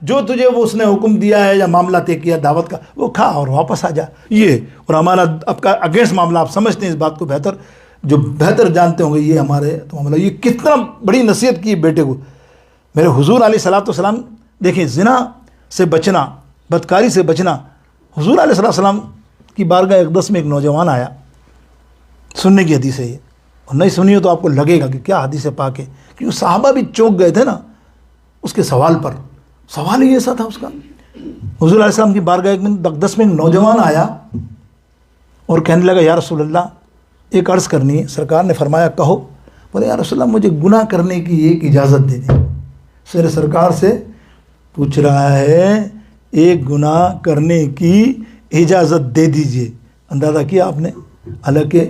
جو تجھے وہ اس نے حکم دیا ہے یا معاملہ طے کیا دعوت کا وہ کھا اور واپس آ جا. یہ اور ہمارا اب کا اگینسٹ معاملہ آپ سمجھتے ہیں اس بات کو بہتر، جو بہتر جانتے ہوں گے یہ ہمارے تو معاملہ. یہ کتنا بڑی نصیحت کی بیٹے کو میرے حضور علیہ الصلوۃ والسلام. دیکھیں زنا سے بچنا، بدکاری سے بچنا. حضور علیہ الصلوۃ والسلام کی بارگاہ اقدس میں ایک نوجوان آیا، سننے کی حدیث ہے یہ، اور نہیں سنی ہو تو آپ کو لگے گا کہ کیا حدیث پاک ہے، کیونکہ صحابہ بھی چونک گئے تھے نا اس کے سوال پر. سوال ہی ایسا تھا اس کا. حضور علیہ السلام کی بارگاہ اقدس میں ایک نوجوان آیا اور کہنے لگا یا رسول اللہ ایک عرض کرنی ہے. سرکار نے فرمایا کہو. بولے یا رسول اللہ مجھے گناہ کرنے کی ایک اجازت دے دیں. سر سرکار سے پوچھ رہا ہے ایک گناہ کرنے کی اجازت دے دیجئے. اندازہ کیا آپ نے؟ حالانکہ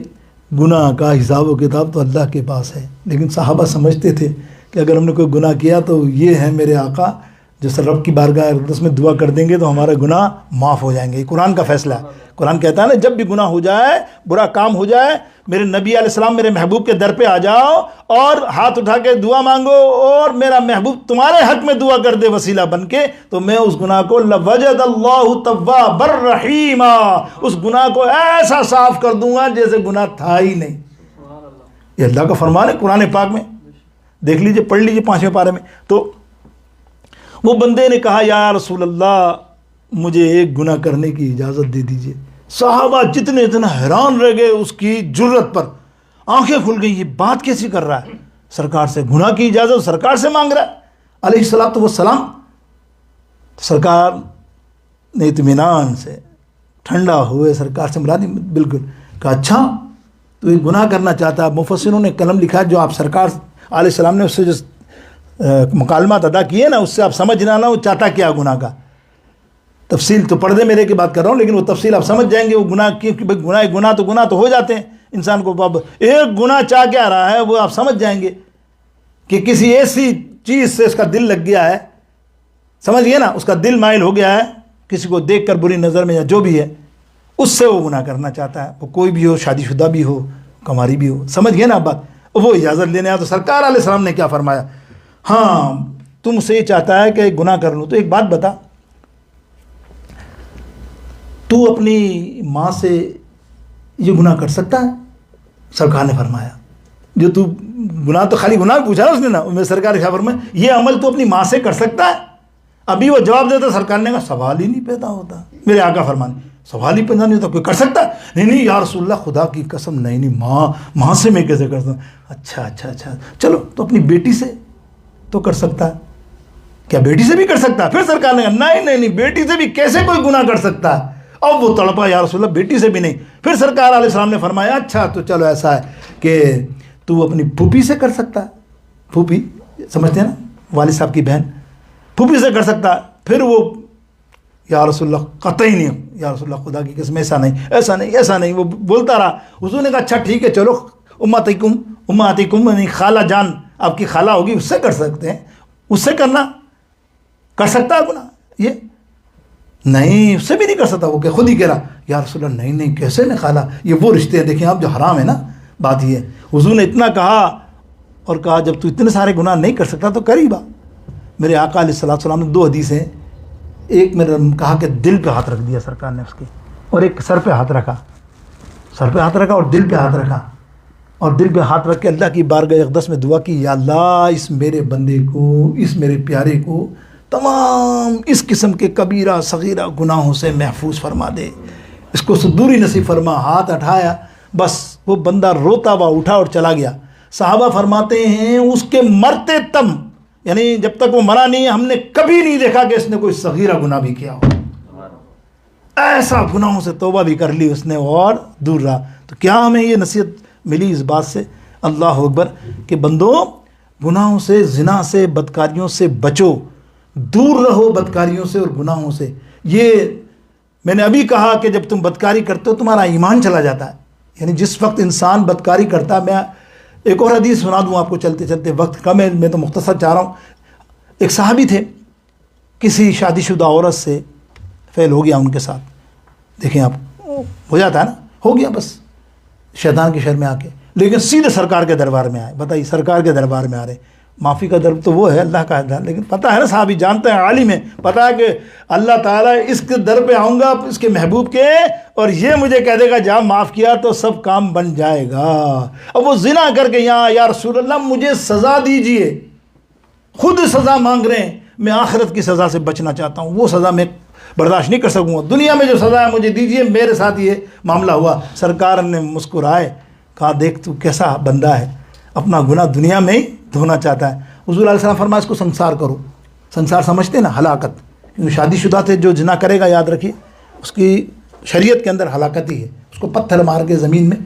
گناہ کا حساب و کتاب تو اللہ کے پاس ہے، لیکن صحابہ سمجھتے تھے کہ اگر ہم نے کوئی گناہ کیا تو یہ ہے میرے آقا جو رب کی بارگاہ اقدس میں دعا کر دیں گے تو ہمارے گناہ معاف ہو جائیں گے. یہ قرآن کا فیصلہ ہے. قرآن کہتا ہے نا جب بھی گناہ ہو جائے، برا کام ہو جائے، میرے نبی علیہ السلام میرے محبوب کے در پہ آ جاؤ اور ہاتھ اٹھا کے دعا مانگو اور میرا محبوب تمہارے حق میں دعا کر دے وسیلہ بن کے، تو میں اس گناہ کو لوجد اللہ توابا رحیما، اس گناہ کو ایسا صاف کر دوں گا جیسے گناہ تھا ہی نہیں. یہ اللہ کا فرمان ہے قرآن پاک میں، دیکھ لیجئے، پڑھ لیجئے 5ویں پارے میں. تو وہ بندے نے کہا یا رسول اللہ مجھے ایک گناہ کرنے کی اجازت دے دیجئے. صحابہ جتنے اتنا حیران رہ گئے اس کی جرت پر، آنکھیں کھل گئی. یہ بات کیسی کر رہا ہے؟ سرکار سے گناہ کی اجازت سرکار سے مانگ رہا ہے علیہ الصلوۃ والسلام. سرکار نے اطمینان سے ٹھنڈا ہوئے سرکار سے ملا دی. بالکل کہا اچھا تو یہ گناہ کرنا چاہتا ہے. مفسروں نے قلم لکھا جو آپ سرکار علیہ السلام نے اس سے جو مکالمات ادا کیے نا اس سے آپ سمجھ نہ وہ چاہتا کیا گناہ کا. تفصیل تو پردے میرے کی بات کر رہا ہوں لیکن وہ تفصیل آپ سمجھ جائیں گے. وہ گناہ کی گناہ تو ہو جاتے ہیں انسان کو. اب ایک گناہ چاہ کیا رہا ہے وہ آپ سمجھ جائیں گے کہ کسی ایسی چیز سے اس کا دل لگ گیا ہے، سمجھ گئے نا، اس کا دل مائل ہو گیا ہے کسی کو دیکھ کر بری نظر میں یا جو بھی ہے اس سے وہ گناہ کرنا چاہتا ہے. وہ کوئی بھی ہو، شادی شدہ بھی ہو، کماری بھی ہو. سمجھ گئے نا آپ بات؟ وہ اجازت لینے آیا تو سرکار علیہ السلام نے کیا فرمایا؟ ہاں تم سے یہ چاہتا ہے کہ گناہ کر لوں تو ایک بات بتا، تو اپنی ماں سے یہ گناہ کر سکتا ہے؟ سرکار نے فرمایا جو تو گناہ تو خالی گناہ پوچھا نا اس نے نا، میں سرکار کیا فرمایا یہ عمل تو اپنی ماں سے کر سکتا ہے؟ ابھی وہ جواب دیتا سرکار نے کہا سوال ہی نہیں پیدا ہوتا. میرے آقا فرمان سوال ہی پیدا نہیں ہوتا، کوئی کر سکتا ہے؟ نہیں یا رسول اللہ خدا کی قسم نہیں ماں سے میں کیسے کرتا ہوں. اچھا چلو تو اپنی بیٹی سے تو کر سکتا ہے. کیا بیٹی سے بھی کر سکتا ہے؟ پھر سرکار نے کہا نہیں بیٹی سے بھی کیسے کوئی گناہ کر سکتا ہے. اب وہ تڑپا یا رسول اللہ بیٹی سے بھی نہیں. پھر سرکار علیہ السلام نے فرمایا اچھا تو چلو ایسا ہے کہ تو اپنی پھوپھی سے کر سکتا ہے. پھوپھی سمجھتے ہیں نا، والد صاحب کی بہن، پھوپھی سے کر سکتا ہے. پھر وہ یا رسول اللہ قطعی نہیں، یا رسول اللہ خدا کی قسم ایسا نہیں وہ بولتا رہا. حضور نے کہا اچھا ٹھیک ہے چلو اماتکم یعنی خالہ جان آپ کی خالہ ہوگی اس سے کر سکتے ہیں، اس سے کر سکتا ہے گناہ. یہ نہیں اس سے بھی نہیں کر سکتا. وہ کہ خود ہی کہہ رہا یا رسول اللہ نہیں کیسے نہیں خالہ، یہ وہ رشتے ہیں دیکھیں آپ جو حرام ہے نا. بات یہ ہے حضور نے اتنا کہا اور کہا جب تو اتنے سارے گناہ نہیں کر سکتا تو کر ہی با. میرے آقا علیہ السلام نے 2 حدیث ہیں، ایک میں کہا کہ دل پہ ہاتھ رکھ دیا سرکار نے اس کے، اور ایک سر پہ ہاتھ رکھا اور دل پہ ہاتھ رکھا اور دل پہ ہاتھ رکھ کے اللہ کی بارگاہ اقدس میں دعا کی یا اللہ اس میرے بندے کو، اس میرے پیارے کو تمام اس قسم کے کبیرہ صغیرہ گناہوں سے محفوظ فرما دے، اس کو دوری نصیب فرما. ہاتھ اٹھایا بس وہ بندہ روتا ہوا اٹھا اور چلا گیا. صحابہ فرماتے ہیں اس کے مرتے تم یعنی جب تک وہ مرا نہیں ہم نے کبھی نہیں دیکھا کہ اس نے کوئی صغیرہ گناہ بھی کیا ہو. ایسا گناہوں سے توبہ بھی کر لی اس نے اور دور رہا. تو کیا ہمیں یہ نصیحت ملی اس بات سے؟ اللہ اکبر کہ بندو گناہوں سے، زنا سے، بدکاریوں سے بچو، دور رہو بدکاریوں سے اور گناہوں سے. یہ میں نے ابھی کہا کہ جب تم بدکاری کرتے ہو تمہارا ایمان چلا جاتا ہے. یعنی جس وقت انسان بدکاری کرتا ہے، میں ایک اور حدیث سنا دوں آپ کو چلتے چلتے، وقت کم ہے میں تو مختصر چاہ رہا ہوں. ایک صحابی تھے، کسی شادی شدہ عورت سے فعل ہو گیا ان کے ساتھ. دیکھیں آپ ہو جاتا ہے نا، ہو گیا بس شیطان کے شر میں آ کے، لیکن سیدھے سرکار کے دربار میں آئے. بتائیے سرکار کے دربار میں آ رہے معافی کا در تو وہ ہے اللہ کا ہے، لیکن پتہ ہے نا صحابی جانتے ہیں، عالم ہے، پتہ ہے کہ اللہ تعالیٰ اس کے در پہ آؤں گا اس کے محبوب کے، اور یہ مجھے کہہ دے گا جا معاف کیا تو سب کام بن جائے گا۔ اب وہ زنا کر کے یہاں یا رسول اللہ مجھے سزا دیجئے، خود سزا مانگ رہے ہیں، میں آخرت کی سزا سے بچنا چاہتا ہوں، وہ سزا میں برداشت نہیں کر سکوں گا، دنیا میں جو سزا ہے مجھے دیجئے، میرے ساتھ یہ معاملہ ہوا۔ سرکار نے مسکرائے، کہا دیکھ تو کیسا بندہ ہے، اپنا گناہ دنیا میں ہی دھونا چاہتا ہے۔ حضور علیہ السلام فرمایا اس کو سنسار کرو۔ سنسار سمجھتے ہیں نا، ہلاکت، کیونکہ شادی شدہ تھے جو زنا کرے گا یاد رکھیے اس کی شریعت کے اندر ہلاکت ہی ہے، اس کو پتھر مار کے زمین میں